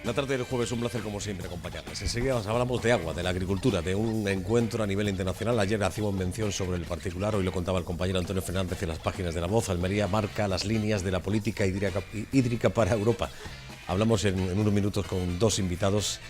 La tarde del jueves, un placer como siempre acompañarles. Enseguida hablamos de agua, de la agricultura, de un encuentro a nivel internacional. Ayer hacíamos mención sobre el particular, hoy lo contaba el compañero Antonio Fernández en las páginas de La Voz. Almería marca las líneas de la política hídrica para Europa. Hablamos en unos minutos con dos invitados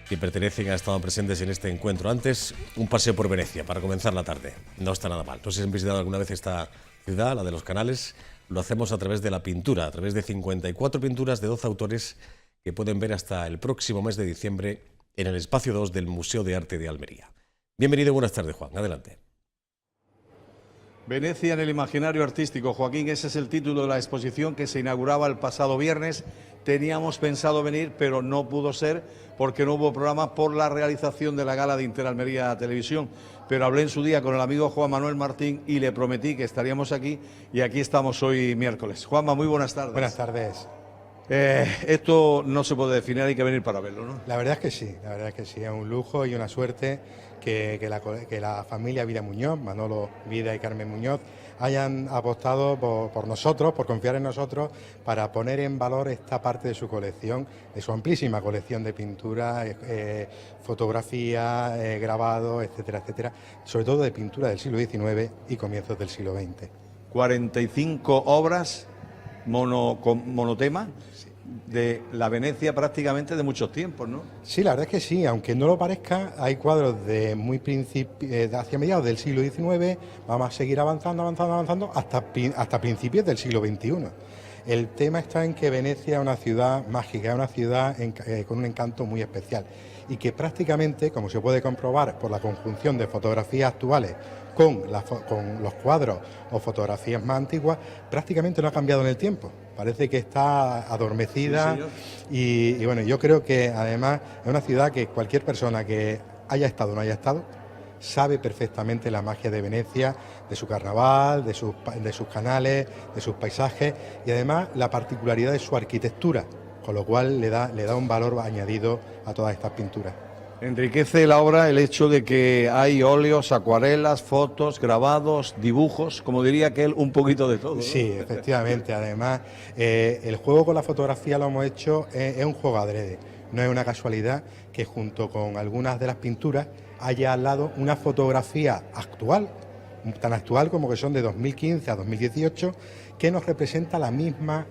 que pertenecen, han estado presentes en este encuentro. Antes, un paseo por Venecia para comenzar la tarde. No está nada mal. No sé si han visitado alguna vez esta ciudad, la de los canales. Lo hacemos a través de la pintura, a través de 54 pinturas de 12 autores que pueden ver hasta el próximo mes de diciembre en el espacio 2 del Museo de Arte de Almería. Bienvenido y buenas tardes, Juan. Adelante. Venecia en el imaginario artístico, Joaquín, ese es el título de la exposición que se inauguraba el pasado viernes. Teníamos pensado venir, pero no pudo ser porque no hubo programa por la realización de la gala de Interalmería Televisión. Pero hablé en su día con el amigo Juan Manuel Martín y le prometí que estaríamos aquí y aquí estamos hoy miércoles. Juanma, muy buenas tardes. Buenas tardes. Esto no se puede definir, hay que venir para verlo, ¿no? La verdad es que sí, es un lujo y una suerte que la familia Vida Muñoz, Manolo Vida y Carmen Muñoz, hayan apostado por nosotros, por confiar en nosotros, para poner en valor esta parte de su colección, de su amplísima colección de pintura, fotografía, grabado, etcétera, etcétera, sobre todo de pintura del siglo XIX y comienzos del siglo XX. 45 obras monotema de la Venecia prácticamente de muchos tiempos, ¿no? Sí, la verdad es que sí, aunque no lo parezca, hay cuadros de hacia mediados del siglo XIX, vamos a seguir avanzando hasta principios del siglo XXI. El tema está en que Venecia es una ciudad mágica, es una ciudad con un encanto muy especial y que prácticamente, como se puede comprobar por la conjunción de fotografías actuales con los cuadros o fotografías más antiguas, prácticamente no ha cambiado en el tiempo. Parece que está adormecida, sí, y bueno, yo creo que además es una ciudad que cualquier persona que haya estado o no haya estado sabe perfectamente la magia de Venecia, de su carnaval, de sus canales, de sus paisajes y además la particularidad de su arquitectura, con lo cual le da un valor añadido a todas estas pinturas. Enriquece la obra el hecho de que hay óleos, acuarelas, fotos, grabados, dibujos, como diría aquel, un poquito de todo, ¿no? Sí, efectivamente. Además, el juego con la fotografía lo hemos hecho, es un juego adrede. No es una casualidad que junto con algunas de las pinturas haya al lado una fotografía actual, tan actual como que son de 2015 a 2018, que nos representa la misma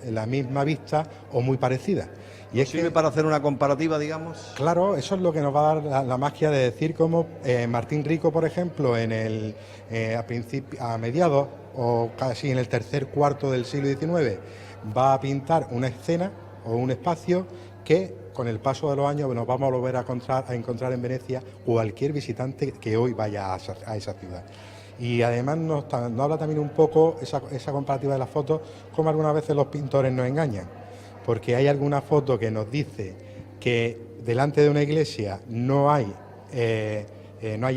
vista o muy parecida. Y es ¿sirve para hacer una comparativa, digamos? Claro, eso es lo que nos va a dar la magia de decir cómo Martín Rico, por ejemplo, a mediados o casi en el tercer cuarto del siglo XIX, va a pintar una escena o un espacio que con el paso de los años nos vamos a volver a encontrar en Venecia cualquier visitante que hoy vaya a esa ciudad. Y además nos habla también un poco esa comparativa de las fotos, como algunas veces los pintores nos engañan, porque hay alguna foto que nos dice que delante de una iglesia no hay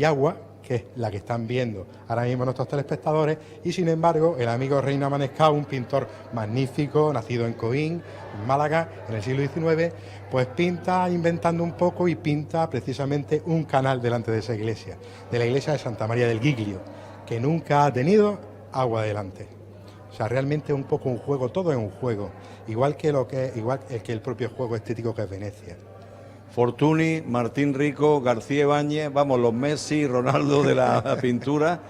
agua, que es la que están viendo ahora mismo nuestros telespectadores, y sin embargo el amigo Reina Manescau, un pintor magnífico, nacido en Coín, en Málaga, en el siglo XIX, pues pinta inventando un poco y pinta precisamente un canal delante de esa iglesia, de la iglesia de Santa María del Giglio, que nunca ha tenido agua delante. O sea, realmente es un poco un juego, todo es un juego, igual que el propio juego estético que es Venecia. Fortuny, Martín Rico, García Ibáñez, vamos, los Messi, Ronaldo de la pintura,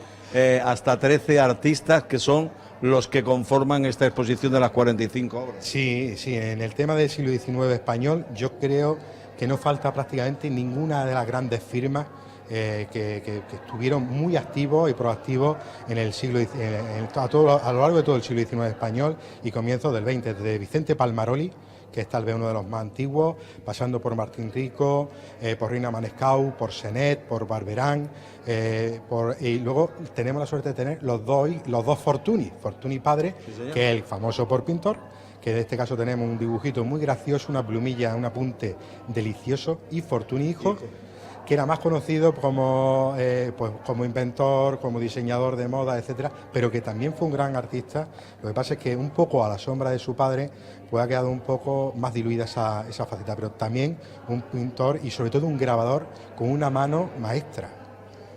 hasta 13 artistas que son los que conforman esta exposición de las 45 obras. Sí, en el tema del siglo XIX español yo creo que no falta prácticamente ninguna de las grandes firmas que estuvieron muy activos y proactivos en el siglo a lo largo de todo el siglo XIX español y comienzos del XX, desde Vicente Palmaroli, que es tal vez uno de los más antiguos, pasando por Martín Rico, por Reina Manescau, por Senet, por Barberán, y luego tenemos la suerte de tener los dos Fortuny padre, sí, que es el famoso por pintor, que en este caso tenemos un dibujito muy gracioso, una plumilla, un apunte delicioso, y Fortuny hijo, que era más conocido como inventor, como diseñador de moda, etcétera, pero que también fue un gran artista. Lo que pasa es que un poco a la sombra de su padre pues ha quedado un poco más diluida esa faceta, pero también un pintor y sobre todo un grabador con una mano maestra.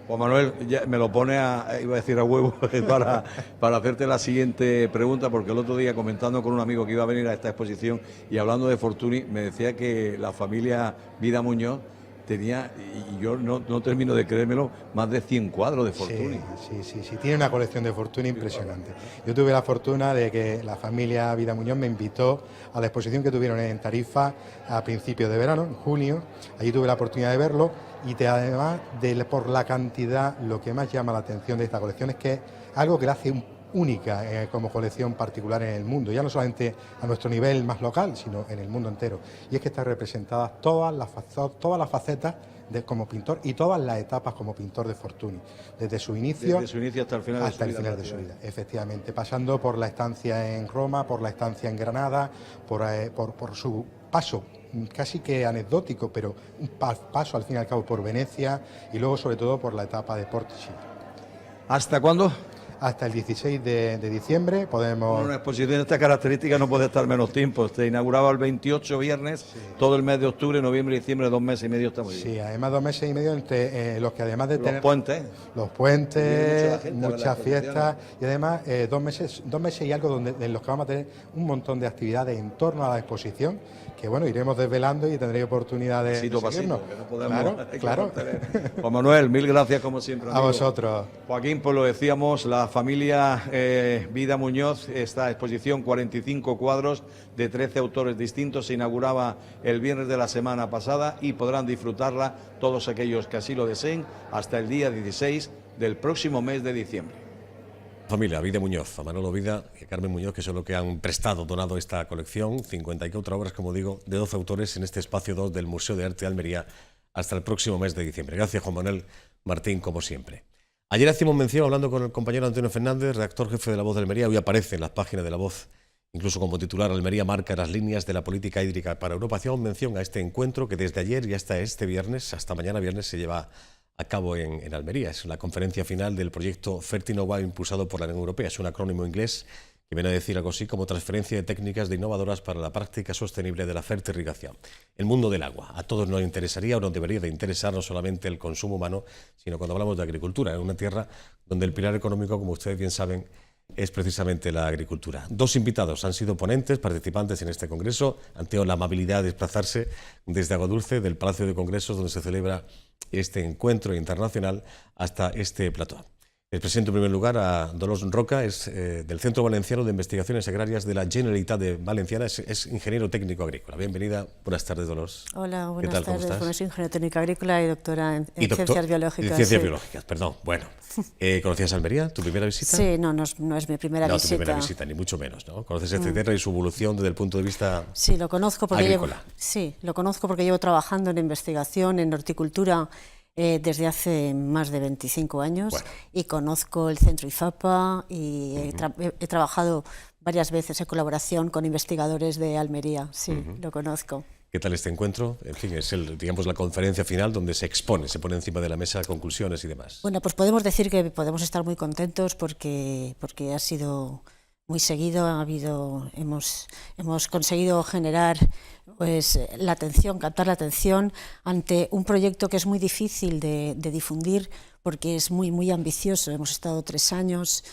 Juan Manuel, ya me lo pone iba a decir a huevo, para hacerte la siguiente pregunta, porque el otro día comentando con un amigo que iba a venir a esta exposición y hablando de Fortuny, me decía que la familia Vida Muñoz tenía, y yo no termino de creérmelo, más de 100 cuadros de Fortuny. Sí, tiene una colección de Fortuny impresionante. Yo tuve la fortuna de que la familia Vida Muñoz me invitó a la exposición que tuvieron en Tarifa a principios de verano, en junio. Allí tuve la oportunidad de verlo y además, por la cantidad, lo que más llama la atención de esta colección es que es algo que la hace única como colección particular en el mundo, ya no solamente a nuestro nivel más local, sino en el mundo entero. Y es que están representadas todas las facetas como pintor y todas las etapas como pintor de Fortuny, desde su inicio hasta el final de su vida, efectivamente, pasando por la estancia en Roma, por la estancia en Granada, por su paso casi que anecdótico, pero un paso al fin y al cabo por Venecia y luego sobre todo por la etapa de Portici. ¿Hasta cuándo? Hasta el 16 de diciembre podemos... Una exposición de estas características no puede estar menos tiempo. Se inauguraba el 28 viernes, sí. Todo el mes de octubre, noviembre y diciembre, 2 meses y medio está muy bien. Sí, además 2 meses y medio entre los que además de los tener... Los puentes, muchas fiestas y además 2 meses y algo en los que vamos a tener un montón de actividades en torno a la exposición que bueno, iremos desvelando y tendréis oportunidad de seguirnos. Pasito, que no podemos, claro. Juan Manuel, mil gracias como siempre. Amigo. A vosotros. Joaquín, pues lo decíamos, la familia Vida Muñoz, esta exposición, 45 cuadros de 13 autores distintos, se inauguraba el viernes de la semana pasada y podrán disfrutarla todos aquellos que así lo deseen hasta el día 16 del próximo mes de diciembre. Familia Vida Muñoz, a Manolo Vida y a Carmen Muñoz, que son los que han donado esta colección, 54 obras, como digo, de 12 autores en este espacio 2 del Museo de Arte de Almería hasta el próximo mes de diciembre. Gracias, Juan Manuel Martín, como siempre. Ayer hacíamos mención, hablando con el compañero Antonio Fernández, redactor jefe de La Voz de Almería, hoy aparece en las páginas de La Voz, incluso como titular, Almería marca las líneas de la política hídrica para Europa. Hacíamos mención a este encuentro que desde ayer y hasta este viernes, hasta mañana viernes, se lleva a cabo en Almería. Es la conferencia final del proyecto Fertinova impulsado por la Unión Europea. Es un acrónimo inglés que viene a decir algo así como transferencia de técnicas innovadoras para la práctica sostenible de la fertirrigación. El mundo del agua. A todos nos interesaría o nos debería de interesar no solamente el consumo humano, sino cuando hablamos de agricultura, en una tierra donde el pilar económico, como ustedes bien saben, es precisamente la agricultura. 2 invitados han sido ponentes, participantes en este congreso. Han tenido la amabilidad de desplazarse desde Aguadulce, del Palacio de Congresos, donde se celebra este encuentro internacional, hasta este plató. Les presento en primer lugar a Dolors Roca, es del Centro Valenciano de Investigaciones Agrarias de la Generalitat de Valenciana, es ingeniero técnico agrícola. Bienvenida, buenas tardes, Dolors. Hola, buenas tardes. Bueno, soy ingeniero técnico agrícola y doctora en ciencias biológicas. Ciencias biológicas, perdón. Bueno, ¿conocías Almería, tu primera visita? Sí, no es mi primera visita. No, tu primera visita, ni mucho menos, ¿no? ¿Conoces este tierra y su evolución desde el punto de vista Sí, lo conozco porque agrícola? Lo conozco porque llevo trabajando en investigación, en horticultura, desde hace más de 25 años, y conozco el centro IFAPA y he trabajado varias veces en colaboración con investigadores de Almería, lo conozco. ¿Qué tal este encuentro? En fin, es digamos la conferencia final donde se expone, se pone encima de la mesa conclusiones y demás. Bueno, pues podemos decir que podemos estar muy contentos porque ha sido muy seguido, hemos conseguido generar pues la atención, captar la atención ante un proyecto que es muy difícil de difundir porque es muy ambicioso. Hemos estado 3 años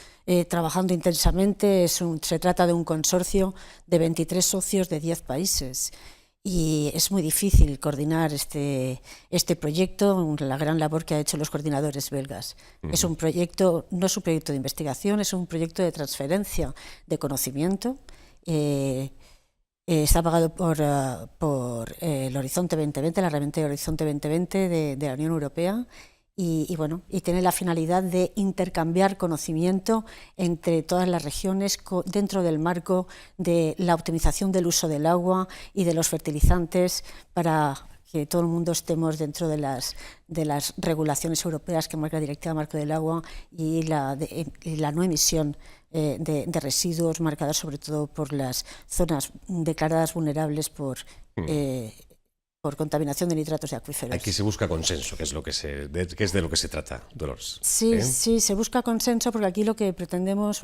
trabajando intensamente, se trata de un consorcio de 23 socios de 10 países. Y es muy difícil coordinar este proyecto, la gran labor que han hecho los coordinadores belgas. Es un proyecto, no es un proyecto de investigación, es un proyecto de transferencia de conocimiento. Está pagado por el Horizonte 2020, la herramienta de Horizonte 2020 de la Unión Europea. Y tiene la finalidad de intercambiar conocimiento entre todas las regiones dentro del marco de la optimización del uso del agua y de los fertilizantes para que todo el mundo estemos dentro de las regulaciones europeas que marca la Directiva Marco del Agua y la no emisión de residuos marcadas sobre todo por las zonas declaradas vulnerables por por contaminación de nitratos de acuíferos. Aquí se busca consenso, que es de lo que se trata, Dolores. Sí, sí, se busca consenso porque aquí lo que pretendemos,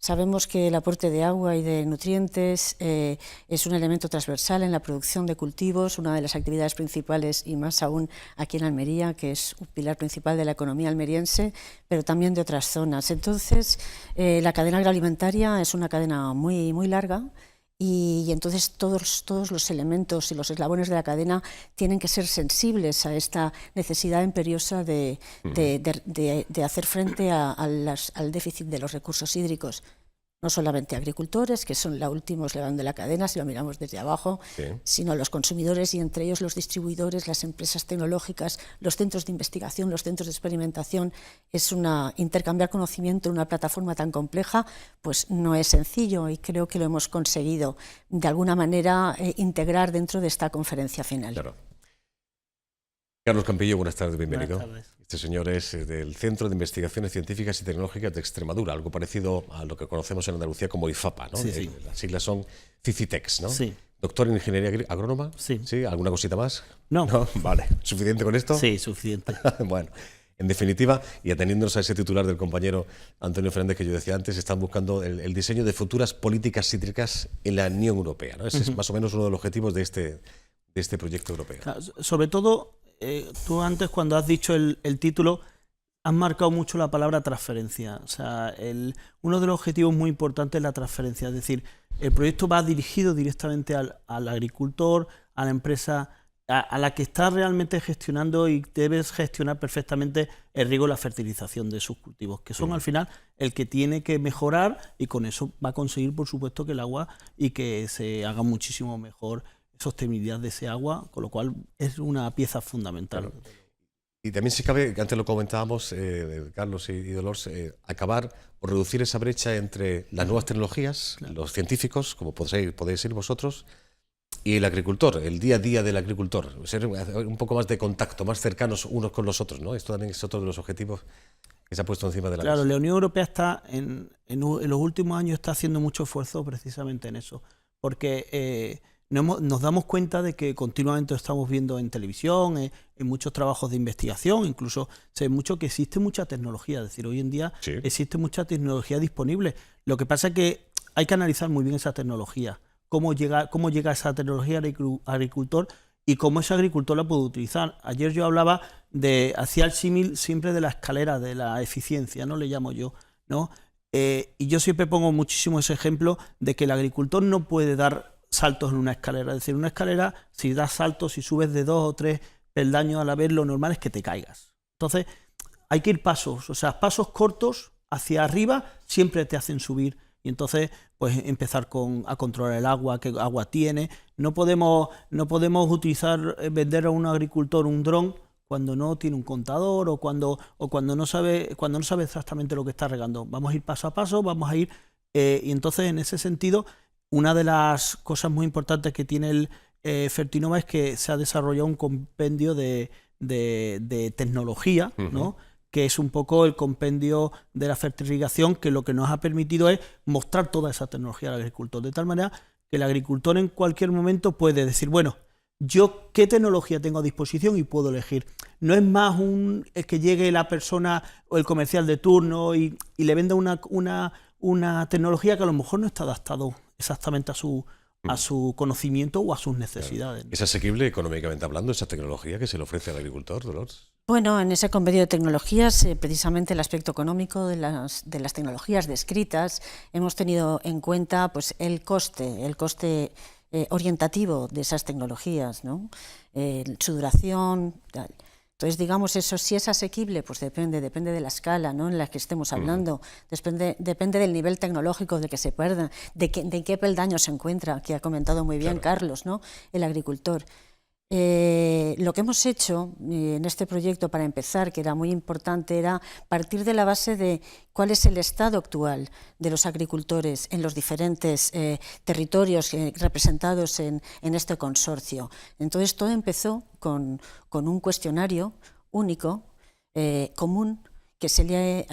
sabemos que el aporte de agua y de nutrientes es un elemento transversal en la producción de cultivos, una de las actividades principales y más aún aquí en Almería, que es un pilar principal de la economía almeriense, pero también de otras zonas. Entonces, la cadena agroalimentaria es una cadena muy, muy larga. Y entonces todos los elementos y los eslabones de la cadena tienen que ser sensibles a esta necesidad imperiosa de hacer frente al déficit de los recursos hídricos. No solamente agricultores, que son el último eslabón de la cadena, si lo miramos desde abajo, sino los consumidores y entre ellos los distribuidores, las empresas tecnológicas, los centros de investigación, los centros de experimentación. Intercambiar conocimiento en una plataforma tan compleja, pues no es sencillo y creo que lo hemos conseguido de alguna manera integrar dentro de esta conferencia final. Claro. Carlos Campillo, buenas tardes, bienvenido. Buenas tardes. Este señor es del Centro de Investigaciones Científicas y Tecnológicas de Extremadura, algo parecido a lo que conocemos en Andalucía como IFAPA, ¿no? Sí, sí. Las siglas son CICITEX, ¿no? Sí. Doctor en Ingeniería Agrónoma. Sí. ¿Sí? ¿Alguna cosita más? No. Vale. ¿Suficiente con esto? Sí, suficiente. Bueno, en definitiva, y ateniéndonos a ese titular del compañero Antonio Fernández que yo decía antes, están buscando el diseño de futuras políticas cítricas en la Unión Europea, ¿no? Ese es más o menos uno de los objetivos de este proyecto europeo. Claro, sobre todo, tú antes cuando has dicho el título, has marcado mucho la palabra transferencia. O sea, uno de los objetivos muy importantes es la transferencia. Es decir, el proyecto va dirigido directamente al agricultor, a la empresa, a la que está realmente gestionando y debes gestionar perfectamente el riego y la fertilización de sus cultivos, que son al final el que tiene que mejorar y con eso va a conseguir, por supuesto, que el agua y que se haga muchísimo mejor sostenibilidad de ese agua, con lo cual es una pieza fundamental. Claro. Y también si cabe, que antes lo comentábamos, Carlos y Dolores, acabar o reducir esa brecha entre las nuevas tecnologías, los científicos, como podéis ser vosotros, y el agricultor, el día a día del agricultor, ser un poco más de contacto, más cercanos unos con los otros, ¿no? Esto también es otro de los objetivos que se ha puesto encima de la mesa. Claro, la Unión Europea está en los últimos años está haciendo mucho esfuerzo precisamente en eso, porque nos damos cuenta de que continuamente estamos viendo en televisión, en muchos trabajos de investigación, incluso se ve mucho que existe mucha tecnología, es decir, hoy en día existe mucha tecnología disponible. Lo que pasa es que hay que analizar muy bien esa tecnología, cómo llega esa tecnología al agricultor y cómo ese agricultor la puede utilizar. Ayer yo hablaba hacía el símil siempre de la escalera de la eficiencia, ¿no? Le llamo yo, ¿no? Y yo siempre pongo muchísimo ese ejemplo de que el agricultor no puede dar saltos en una escalera. Es decir, una escalera, si das saltos, si subes de 2 o 3 peldaños a la vez, lo normal es que te caigas. Entonces, hay que ir pasos cortos hacia arriba siempre te hacen subir. Y entonces, pues empezar a controlar el agua, qué agua tiene. No podemos vender a un agricultor un dron cuando no tiene un contador o cuando no sabe exactamente lo que está regando. Vamos a ir paso a paso, y entonces en ese sentido, una de las cosas muy importantes que tiene el Fertinova es que se ha desarrollado un compendio de tecnología, ¿no? Que es un poco el compendio de la fertirrigación, que lo que nos ha permitido es mostrar toda esa tecnología al agricultor, de tal manera que el agricultor en cualquier momento puede decir, bueno, yo qué tecnología tengo a disposición y puedo elegir. No es más es que llegue la persona o el comercial de turno y le venda una tecnología que a lo mejor no está adaptado exactamente a su conocimiento o a sus necesidades. ¿Es asequible económicamente hablando esa tecnología que se le ofrece al agricultor, Dolores? Bueno, en ese convenio de tecnologías, precisamente el aspecto económico de las tecnologías descritas, hemos tenido en cuenta pues el coste orientativo de esas tecnologías, ¿no? Su duración, tal. Entonces, digamos, eso si es asequible, pues depende de la escala, ¿no?, en la que estemos hablando, depende del nivel tecnológico del que se pierda, de qué peldaño se encuentra, que ha comentado muy bien Carlos, ¿no?, el agricultor. Lo que hemos hecho en este proyecto, para empezar, que era muy importante, era partir de la base de cuál es el estado actual de los agricultores en los diferentes territorios representados en este consorcio. Entonces, todo empezó con un cuestionario único, común, que se le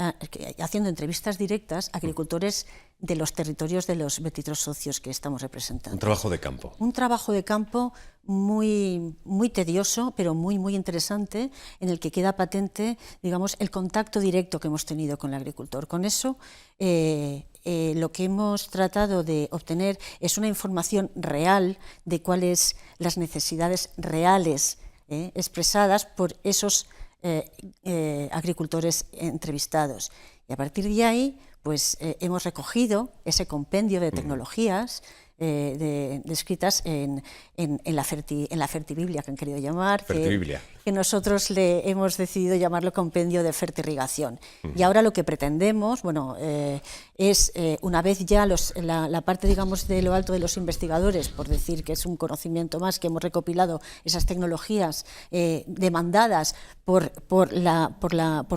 haciendo entrevistas directas a agricultores de los territorios de los 23 socios que estamos representando. Un trabajo de campo. Un trabajo de campo muy tedioso, pero muy interesante, en el que queda patente, digamos, el contacto directo que hemos tenido con el agricultor. Con eso, lo que hemos tratado de obtener es una información real de cuáles las necesidades reales expresadas por esos agricultores entrevistados. Y a partir de ahí, pues hemos recogido ese compendio de tecnologías descritas en la Fertibiblia, que han querido llamar, que nosotros le hemos decidido llamarlo compendio de fertirrigación. Y ahora lo que pretendemos, bueno, es una vez ya la parte, digamos, de lo alto de los investigadores, por decir que es un conocimiento más, que hemos recopilado esas tecnologías demandadas por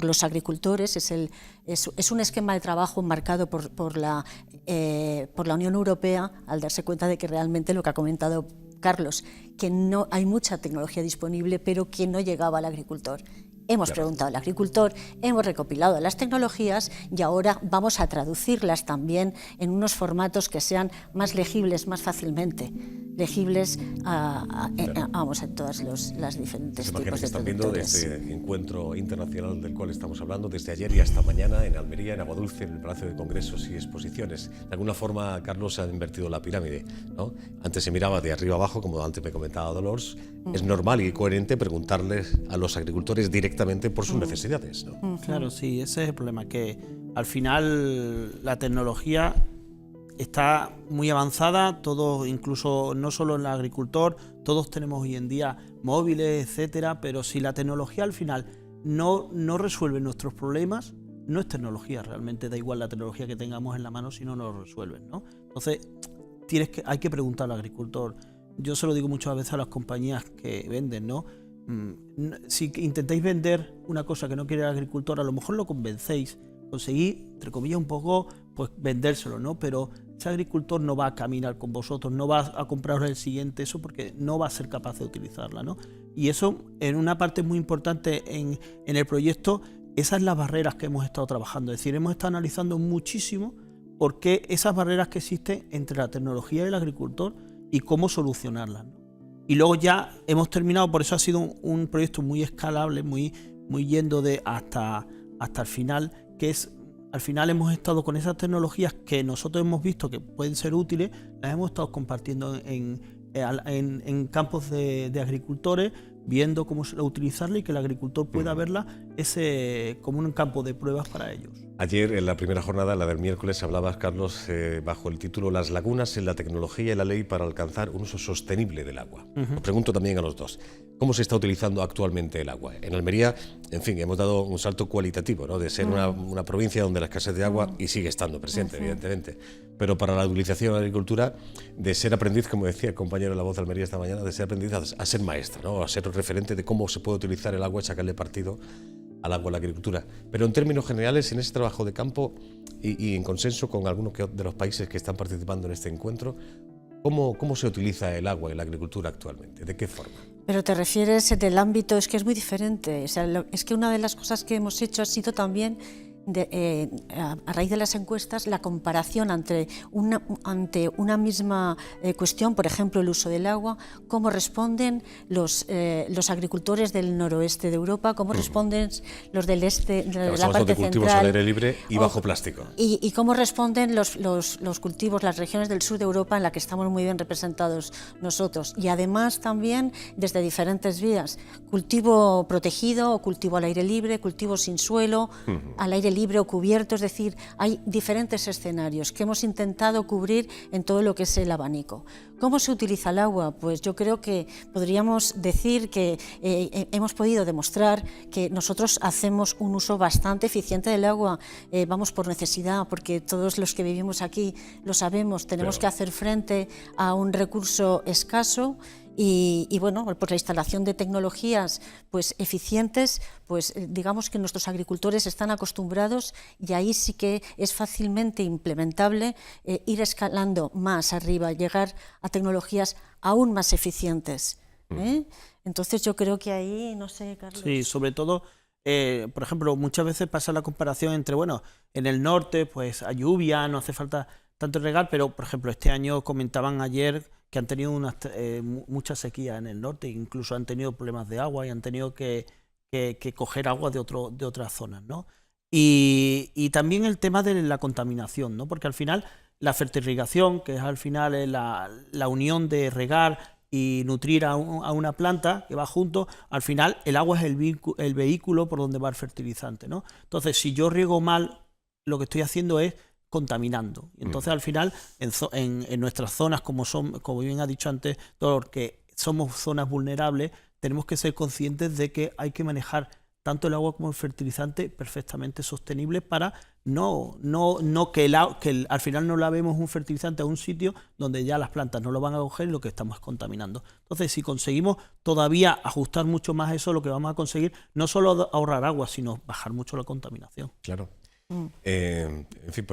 los agricultores, es un esquema de trabajo marcado por la Unión Europea, al darse cuenta de que realmente lo que ha comentado Carlos, que no hay mucha tecnología disponible, pero que no llegaba al agricultor. Hemos preguntado al agricultor, hemos recopilado las tecnologías y ahora vamos a traducirlas también en unos formatos que sean más legibles, más fácilmente legibles vamos, en todas las diferentes tipos de que están viendo de este encuentro internacional del cual estamos hablando desde ayer y hasta mañana en Almería, en Aguadulce, en el Palacio de Congresos y Exposiciones. De alguna forma, Carlos, ha invertido la pirámide, ¿no? Antes se miraba de arriba abajo, como antes me comentaba Dolores. Es normal y coherente preguntarles a los agricultores directamente por sus necesidades, ¿no? Claro, sí, ese es el problema, que al final la tecnología está muy avanzada, todos, incluso no solo en el agricultor, todos tenemos hoy en día móviles, etcétera, pero si la tecnología al final no resuelve nuestros problemas, no es tecnología, realmente da igual la tecnología que tengamos en la mano si no nos lo resuelven, ¿no? Entonces hay que preguntar al agricultor. Yo se lo digo muchas veces a las compañías que venden, ¿no? Si intentáis vender una cosa que no quiere el agricultor, a lo mejor lo convencéis, conseguís, entre comillas, un poco, pues vendérselo, ¿no? Pero ese agricultor no va a caminar con vosotros, no va a compraros el siguiente, eso porque no va a ser capaz de utilizarla, ¿no? Y eso, en una parte muy importante en el proyecto, esas son las barreras que hemos estado trabajando. Es decir, hemos estado analizando muchísimo por qué esas barreras que existen entre la tecnología y el agricultor y cómo solucionarlas, ¿no? Y luego ya hemos terminado, por eso ha sido un proyecto muy escalable, muy yendo de hasta el final, que es, al final hemos estado con esas tecnologías que nosotros hemos visto que pueden ser útiles, las hemos estado compartiendo en campos de agricultores, viendo cómo utilizarla y que el agricultor pueda verla como un campo de pruebas para ellos. Ayer, en la primera jornada, la del miércoles, hablabas, Carlos, bajo el título Las lagunas en la tecnología y la ley para alcanzar un uso sostenible del agua. Os pregunto también a los dos, ¿cómo se está utilizando actualmente el agua? En Almería, en fin, hemos dado un salto cualitativo, ¿no? De ser una provincia donde la escasez de agua, y sigue estando presente, evidentemente, pero para la utilización de la agricultura, de ser aprendiz, como decía el compañero de La Voz de Almería esta mañana, de ser aprendiz a ser maestro, ¿no? A ser referente de cómo se puede utilizar el agua y sacarle partido al agua, a la agricultura. Pero en términos generales, en ese trabajo de campo y en consenso con algunos de los países que están participando en este encuentro, ¿cómo se utiliza el agua en la agricultura actualmente? ¿De qué forma? Pero te refieres en el ámbito, es que es muy diferente. O sea, es que una de las cosas que hemos hecho ha sido también, a raíz de las encuestas, la comparación ante una misma cuestión, por ejemplo el uso del agua, cómo responden los agricultores del noroeste de Europa, cómo responden los del este, de la parte de cultivos central, al aire libre y bajo plástico, y cómo responden los cultivos, las regiones del sur de Europa, en la que estamos muy bien representados nosotros, y además también desde diferentes vías: cultivo protegido o cultivo al aire libre, cultivo sin suelo, al aire libre o cubierto, es decir, hay diferentes escenarios que hemos intentado cubrir en todo lo que es el abanico. ¿Cómo se utiliza el agua? Pues yo creo que podríamos decir que hemos podido demostrar que nosotros hacemos un uso bastante eficiente del agua, vamos por necesidad, porque todos los que vivimos aquí lo sabemos, tenemos que hacer frente a un recurso escaso. Y bueno, por la instalación de tecnologías pues eficientes, pues digamos que nuestros agricultores están acostumbrados, y ahí sí que es fácilmente implementable ir escalando más arriba, llegar a tecnologías aún más eficientes, ¿eh? Entonces yo creo que ahí, no sé, Carlos. Sí, sobre todo por ejemplo, muchas veces pasa la comparación entre, bueno, en el norte pues hay lluvia, no hace falta tanto regar, pero por ejemplo este año comentaban ayer que han tenido mucha sequía en el norte, incluso han tenido problemas de agua y han tenido que coger agua de otras zonas, ¿no? Y también el tema de la contaminación, ¿no? Porque al final la fertirrigación, que es al final la unión de regar y nutrir a una planta que va junto, al final el agua es el vehículo por donde va el fertilizante, ¿no? Entonces, si yo riego mal, lo que estoy haciendo es contaminando. Y entonces, al final, en nuestras zonas, como bien ha dicho antes, Dolor, que somos zonas vulnerables, tenemos que ser conscientes de que hay que manejar tanto el agua como el fertilizante perfectamente sostenible para que al final no lavemos un fertilizante a un sitio donde ya las plantas no lo van a coger y lo que estamos es contaminando. Entonces, si conseguimos todavía ajustar mucho más eso, lo que vamos a conseguir no solo ahorrar agua, sino bajar mucho la contaminación. Claro. En fin,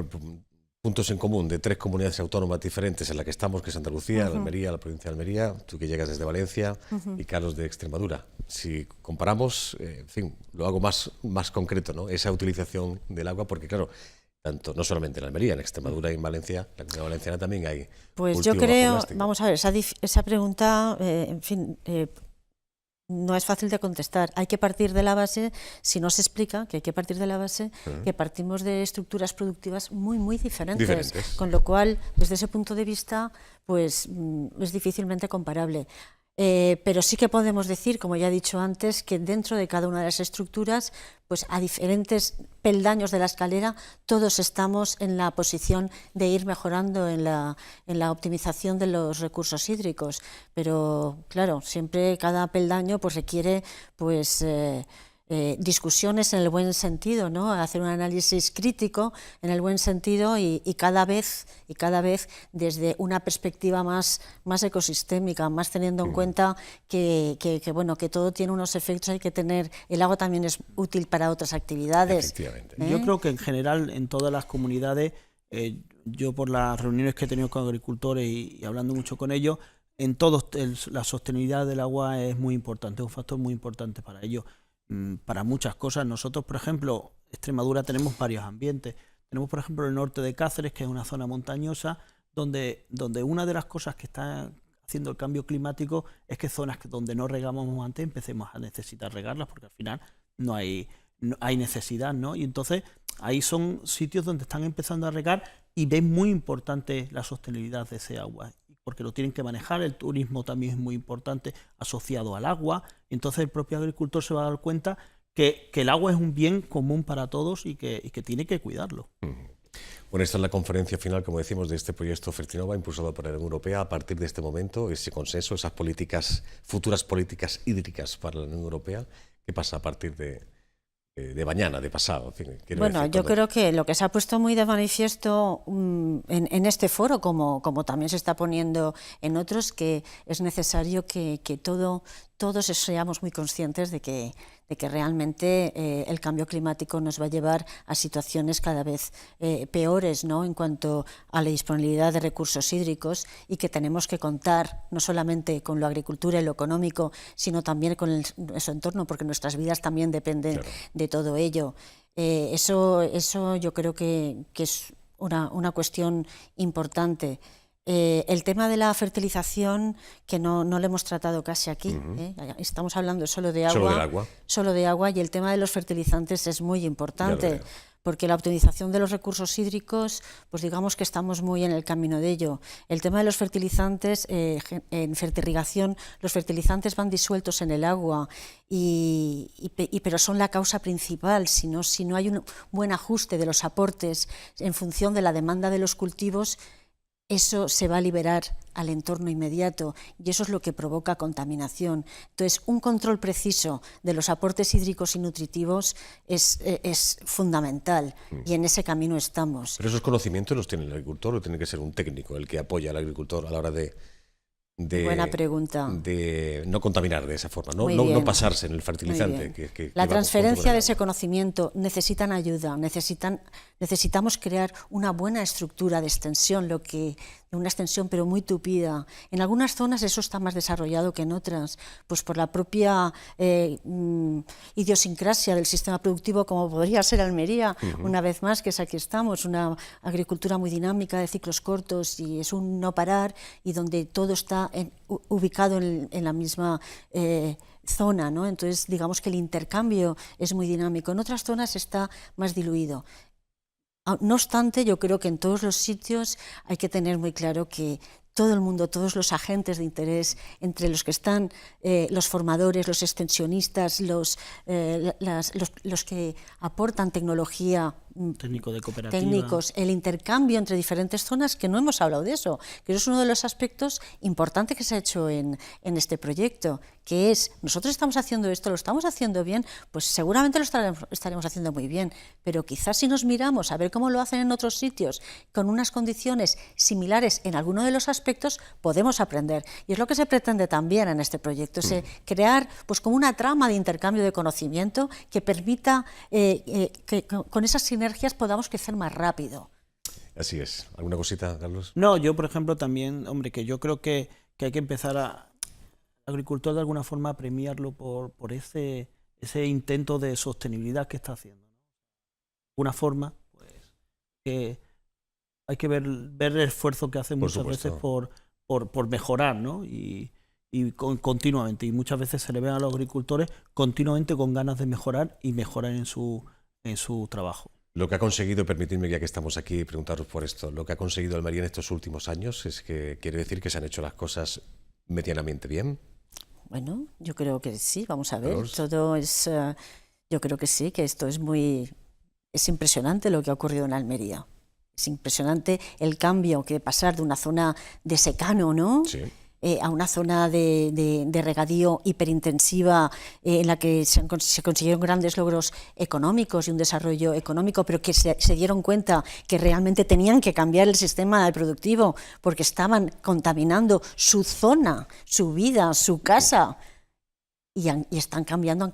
puntos en común de 3 comunidades autónomas diferentes en la que estamos, que es Andalucía, Almería, la provincia de Almería, tú que llegas desde Valencia y Carlos de Extremadura. Si comparamos, en fin, lo hago más concreto, ¿no? Esa utilización del agua, porque claro, tanto no solamente en Almería, en Extremadura y en Valencia, la Comunidad Valenciana también hay. Pues yo creo, vamos a ver, esa pregunta, en fin, no es fácil de contestar. Hay que partir de la base, si no se explica que hay que partir de la base, que partimos de estructuras productivas muy diferentes. Con lo cual, desde ese punto de vista, pues es difícilmente comparable. Pero sí que podemos decir, como ya he dicho antes, que dentro de cada una de las estructuras, pues a diferentes peldaños de la escalera, todos estamos en la posición de ir mejorando en la optimización de los recursos hídricos. Pero claro, siempre cada peldaño pues requiere pues discusiones en el buen sentido, ¿no? Hacer un análisis crítico en el buen sentido y cada vez desde una perspectiva más ecosistémica, más teniendo en cuenta que todo tiene unos efectos, hay que tener, el agua también es útil para otras actividades. Yo creo que en general en todas las comunidades, yo por las reuniones que he tenido con agricultores y hablando mucho con ellos, en todos la sostenibilidad del agua es muy importante, es un factor muy importante para ellos. Para muchas cosas. Nosotros, por ejemplo, Extremadura tenemos varios ambientes. Tenemos, por ejemplo, el norte de Cáceres, que es una zona montañosa, donde una de las cosas que está haciendo el cambio climático es que zonas donde no regamos antes empecemos a necesitar regarlas, porque al final no hay necesidad, ¿no? Y entonces ahí son sitios donde están empezando a regar y ven muy importante la sostenibilidad de ese agua, porque lo tienen que manejar. El turismo también es muy importante asociado al agua. Entonces el propio agricultor se va a dar cuenta que el agua es un bien común para todos y que tiene que cuidarlo. Bueno, esta es la conferencia final, como decimos, de este proyecto Fertinova, impulsado por la Unión Europea. A partir de este momento, ese consenso, esas futuras políticas hídricas para la Unión Europea, ¿qué pasa a partir de mañana, de pasado? En fin, bueno, yo creo que lo que se ha puesto muy de manifiesto en este foro, como también se está poniendo en otros, que es necesario que todos seamos muy conscientes de que realmente el cambio climático nos va a llevar a situaciones cada vez peores, ¿no?, en cuanto a la disponibilidad de recursos hídricos, y que tenemos que contar no solamente con la agricultura y lo económico, sino también con su entorno, porque nuestras vidas también dependen de todo ello. Eso yo creo que es una cuestión importante. El tema de la fertilización, que no lo hemos tratado casi aquí, estamos hablando solo de agua, y el tema de los fertilizantes es muy importante, porque la optimización de los recursos hídricos, pues digamos que estamos muy en el camino de ello. El tema de los fertilizantes, en fertirrigación, los fertilizantes van disueltos en el agua, pero son la causa principal. Si no hay un buen ajuste de los aportes en función de la demanda de los cultivos, eso se va a liberar al entorno inmediato, y eso es lo que provoca contaminación. Entonces, un control preciso de los aportes hídricos y nutritivos es fundamental, y en ese camino estamos. ¿Pero esos conocimientos los tiene el agricultor o tiene que ser un técnico el que apoya al agricultor a la hora de buena pregunta. De no contaminar de esa forma, no pasarse en el fertilizante? La transferencia de ese conocimiento necesitan ayuda, necesitamos crear una buena estructura de extensión, lo que una extensión pero muy tupida. En algunas zonas eso está más desarrollado que en otras, pues por la propia idiosincrasia del sistema productivo, como podría ser Almería, una vez más, que es aquí estamos, una agricultura muy dinámica de ciclos cortos y es un no parar, y donde todo está ubicado en la misma zona, ¿no? Entonces, digamos que el intercambio es muy dinámico. En otras zonas está más diluido. No obstante, yo creo que en todos los sitios hay que tener muy claro que todo el mundo, todos los agentes de interés, entre los que están los formadores, los extensionistas, los que aportan tecnología, técnico de cooperativa, técnicos, el intercambio entre diferentes zonas, que no hemos hablado de eso, que eso es uno de los aspectos importantes que se ha hecho en este proyecto, que es, nosotros estamos haciendo esto, lo estamos haciendo bien, pues seguramente lo estaremos haciendo muy bien, pero quizás si nos miramos a ver cómo lo hacen en otros sitios, con unas condiciones similares en alguno de los aspectos, podemos aprender. Y es lo que se pretende también en este proyecto, es crear pues como una trama de intercambio de conocimiento que permita que con esas sinergias podamos crecer más rápido. Así es. ¿Alguna cosita, Carlos? No, yo por ejemplo también, hombre, que yo creo que hay que empezar al agricultor de alguna forma a premiarlo por ese intento de sostenibilidad que está haciendo, ¿no? De alguna forma, pues, que hay que ver el esfuerzo que hace muchas veces por mejorar, ¿no? Y continuamente, y muchas veces se le ven a los agricultores continuamente con ganas de mejorar y mejorar en su trabajo. Lo que ha conseguido, permitidme ya que estamos aquí, preguntaros por esto, lo que ha conseguido Almería en estos últimos años es que quiere decir que se han hecho las cosas medianamente bien. Bueno, yo creo que sí, vamos a ver, Carlos. todo es, yo creo que sí, que esto es impresionante lo que ha ocurrido en Almería. Es impresionante el cambio, que pasar de una zona de secano, ¿no? Sí. A una zona de regadío hiperintensiva, en la que se consiguieron grandes logros económicos y un desarrollo económico, pero que se dieron cuenta que realmente tenían que cambiar el sistema productivo porque estaban contaminando su zona, su vida, su casa. Y están cambiando,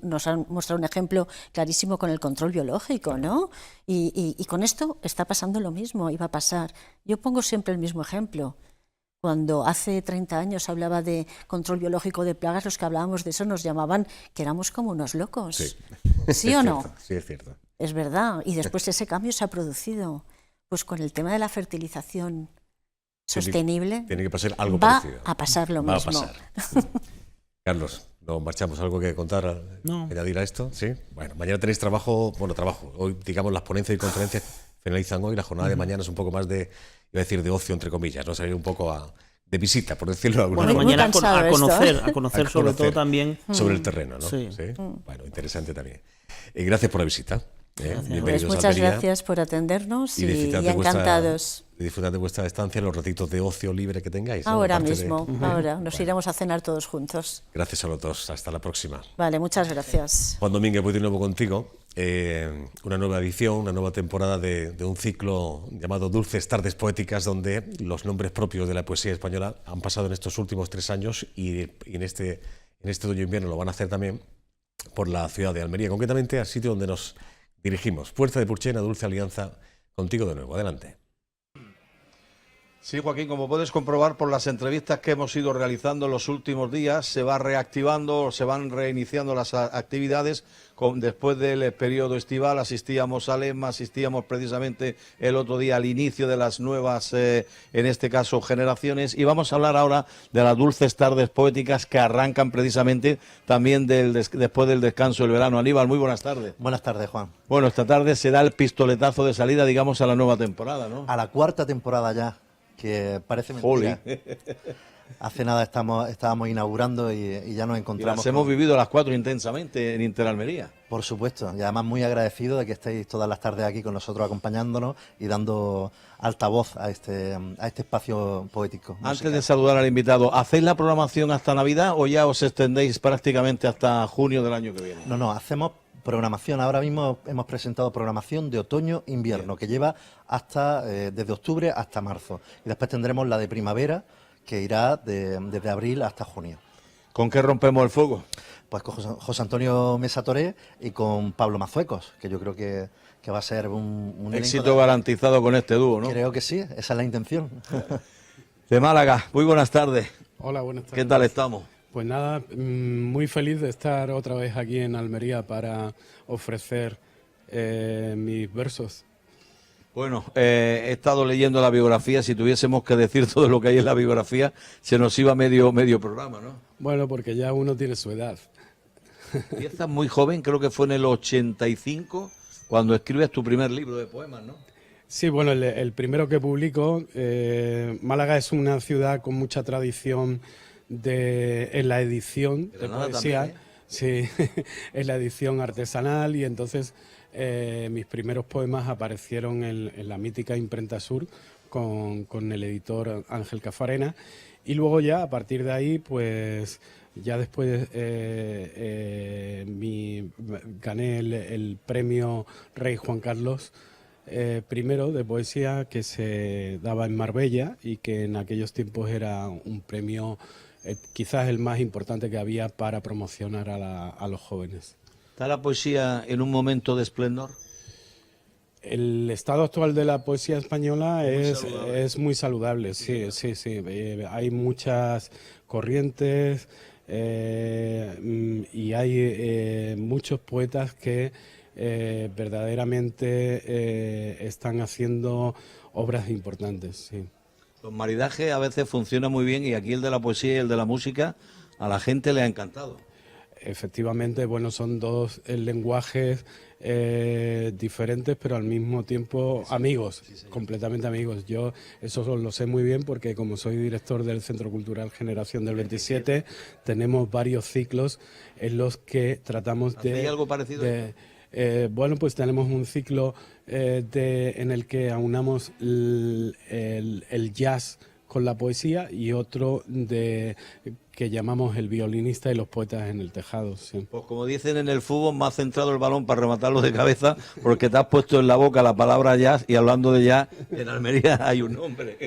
nos han mostrado un ejemplo clarísimo con el control biológico, ¿no? Y con esto está pasando lo mismo, y va a pasar. Yo pongo siempre el mismo ejemplo. Cuando hace 30 años se hablaba de control biológico de plagas, los que hablábamos de eso nos llamaban que éramos como unos locos. Sí. ¿Sí o no? Sí, es cierto. Es verdad. Y después ese cambio se ha producido. Pues con el tema de la fertilización sostenible Tiene que pasar algo va parecido. a pasar lo Va mismo. a pasar. Carlos, ¿nos marchamos? ¿Algo que contar, No. añadir a esto? Sí. Bueno, mañana tenéis trabajo. Hoy, digamos, las ponencias y conferencias finalizan hoy. La jornada de mañana es un poco más de, iba a decir, de ocio, entre comillas, ¿no? Salir un poco de visita, por decirlo de alguna Bueno, forma. mañana a conocer A sobre todo conocer también sobre el terreno, ¿no? Sí. Bueno, interesante también. Gracias por la visita. Bienvenidos Pues a muchas Almería. gracias por atendernos y disfrutad de encantados. Disfrutad de vuestra estancia, los ratitos de ocio libre que tengáis, ¿no? Ahora Aparte mismo, ahora. Nos iremos a cenar todos juntos. Gracias a los dos. Hasta la próxima. Vale, muchas gracias. Juan Domínguez, voy de nuevo contigo. Una nueva edición, una nueva temporada de un ciclo llamado Dulces Tardes Poéticas, donde los nombres propios de la poesía española han pasado en estos últimos 3 años y en este otoño-invierno lo van a hacer también por la ciudad de Almería, concretamente al sitio donde nos dirigimos. Puerta de Purchena, Dulce Alianza, contigo de nuevo. Adelante. Sí, Joaquín, como puedes comprobar por las entrevistas que hemos ido realizando en los últimos días, se va reactivando, se van reiniciando las actividades. Después del periodo estival asistíamos a Lema, asistíamos precisamente el otro día al inicio de las nuevas, en este caso, generaciones. Y vamos a hablar ahora de las dulces tardes poéticas que arrancan precisamente también después del descanso del verano. Aníbal, muy buenas tardes. Buenas tardes, Juan. Bueno, esta tarde se da el pistoletazo de salida, digamos, a la nueva temporada, ¿no? A la 4ª temporada ya, que parece mentira. Hace nada estábamos inaugurando y ya nos Y encontramos. las hemos vivido las 4 intensamente en Interalmería. Por supuesto, y además muy agradecido de que estéis todas las tardes aquí con nosotros acompañándonos y dando altavoz a este espacio poético. Antes de saludar al invitado, ¿hacéis la programación hasta Navidad o ya os extendéis prácticamente hasta junio del año que viene? No, hacemos programación. Ahora mismo hemos presentado programación de otoño-invierno, que lleva hasta desde octubre hasta marzo. Y después tendremos la de primavera, que irá desde abril hasta junio. ¿Con qué rompemos el fuego? Pues con José Antonio Mesa Toré y con Pablo Mazuecos, que yo creo que va a ser un éxito garantizado con este dúo, ¿no? Creo que sí, esa es la intención. De Málaga, muy buenas tardes. Hola, buenas tardes. ¿Qué tal estamos? Pues nada, muy feliz de estar otra vez aquí en Almería para ofrecer mis versos. Bueno, he estado leyendo la biografía. Si tuviésemos que decir todo lo que hay en la biografía, se nos iba medio programa, ¿no? Bueno, porque ya uno tiene su edad. Empiezas muy joven, creo que fue en el 85, cuando escribes tu primer libro de poemas, ¿no? Sí, bueno, el primero que publico, Málaga es una ciudad con mucha tradición en la edición de poesía. También, ¿eh? Sí, en la edición artesanal, y entonces mis primeros poemas aparecieron en la mítica Imprenta Sur con el editor Ángel Cafarena, y luego ya a partir de ahí, pues ya después gané el premio Rey Juan Carlos primero de poesía, que se daba en Marbella y que en aquellos tiempos era un premio quizás el más importante que había para promocionar a los jóvenes. ¿Está la poesía en un momento de esplendor? El estado actual de la poesía española es muy saludable, sí. Hay muchas corrientes y hay muchos poetas que verdaderamente están haciendo obras importantes, sí. Los maridajes a veces funcionan muy bien, y aquí el de la poesía y el de la música a la gente le ha encantado. Efectivamente, bueno, son dos lenguajes diferentes, pero al mismo tiempo amigos, completamente amigos. Yo eso lo sé muy bien porque como soy director del Centro Cultural Generación del 27, tenemos varios ciclos en los que tratamos de... ¿Hay algo parecido? Bueno, pues tenemos un ciclo en el que aunamos el jazz con la poesía, y otro que llamamos El violinista y los poetas en el tejado. Sí. Pues como dicen en el fútbol, me has centrado el balón para rematarlo de cabeza, porque te has puesto en la boca la palabra jazz, y hablando de jazz, en Almería hay un nombre.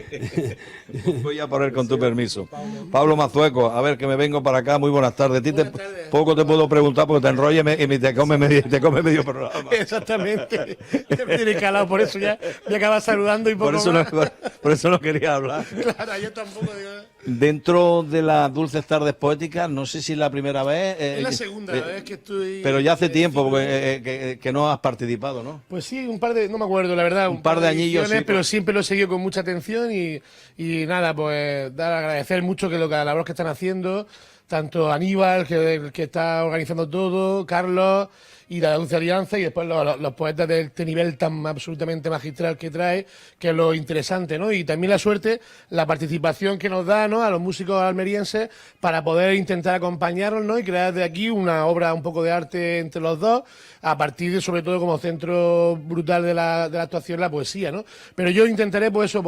Voy a poner con tu permiso. Pablo Mazuecos, a ver, que me vengo para acá. Muy buenas tardes. Poco te puedo preguntar porque te enrolles y te come medio programa. Exactamente. Te tiene calado, por eso ya me acabas saludando y poco por eso no quería hablar. Claro, yo tampoco digo... Dentro de las Dulces Tardes Poéticas, no sé si es la primera vez... es la segunda vez que estoy... Pero ya hace tiempo que no has participado, ¿no? Pues sí, no me acuerdo, la verdad. Un par de añillos, sí, pero siempre lo he seguido con mucha atención y nada, pues agradecer mucho que la labor que están haciendo, tanto Aníbal, que está organizando todo, Carlos y la Dulce Alianza, y después los poetas de este nivel tan absolutamente magistral que trae, que es lo interesante, ¿no? Y también la suerte, la participación que nos da, ¿no?, a los músicos almerienses para poder intentar acompañarnos, ¿no?, y crear de aquí una obra, un poco de arte entre los dos, a partir de, sobre todo, como centro brutal de la actuación, la poesía, ¿no? Pero yo intentaré, pues eso,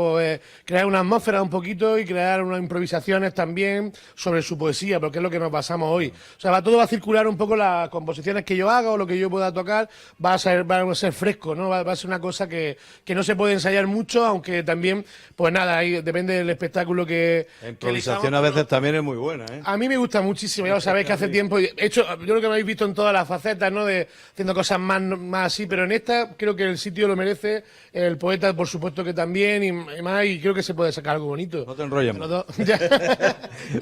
crear una atmósfera un poquito y crear unas improvisaciones también sobre su poesía, porque es lo que nos pasamos hoy. O sea, todo va a circular un poco las composiciones que yo haga o lo que yo pueda tocar, va a ser fresco, ¿no? Va a ser una cosa que no se puede ensayar mucho, aunque también, pues nada, ahí depende del espectáculo que... La improvisación a veces también es muy buena, ¿eh? A mí me gusta muchísimo, ya lo sabéis que hace tiempo he hecho, yo creo que me habéis visto en todas las facetas, ¿no?, de haciendo cosas más así, pero en esta creo que el sitio lo merece, el poeta por supuesto que también, y más, y creo que se puede sacar algo bonito. No te enrolles más.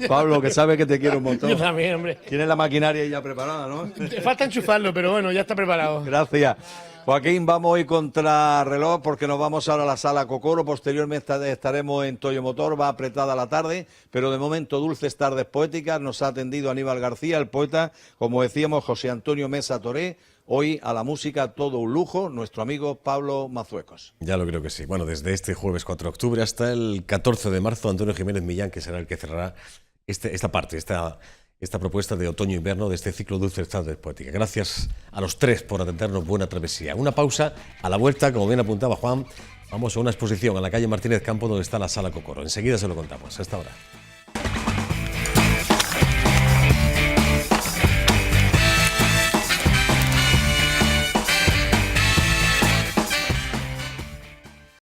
Pablo, que sabe que te quiero un montón. Yo también, hombre. Tienes la maquinaria ya preparada, ¿no? Te falta enchufarlo, pero bueno, ya está preparado. Gracias. Joaquín, vamos hoy contra reloj porque nos vamos ahora a la Sala Cocoro, posteriormente estaremos en Toyo Motor, va apretada la tarde, pero de momento Dulces Tardes Poéticas, nos ha atendido Aníbal García, el poeta, como decíamos, José Antonio Mesa Toré, hoy a la música todo un lujo, nuestro amigo Pablo Mazuecos. Ya lo creo que sí. Bueno, desde este jueves 4 de octubre hasta el 14 de marzo, Antonio Jiménez Millán, que será el que cerrará esta propuesta de otoño-invierno de este ciclo Dulces Tardes Poéticas. Gracias a los tres por atendernos buena travesía. Una pausa, a la vuelta, como bien apuntaba Juan, vamos a una exposición a la calle Martínez Campo donde está la Sala Cocoro. Enseguida se lo contamos. Hasta ahora.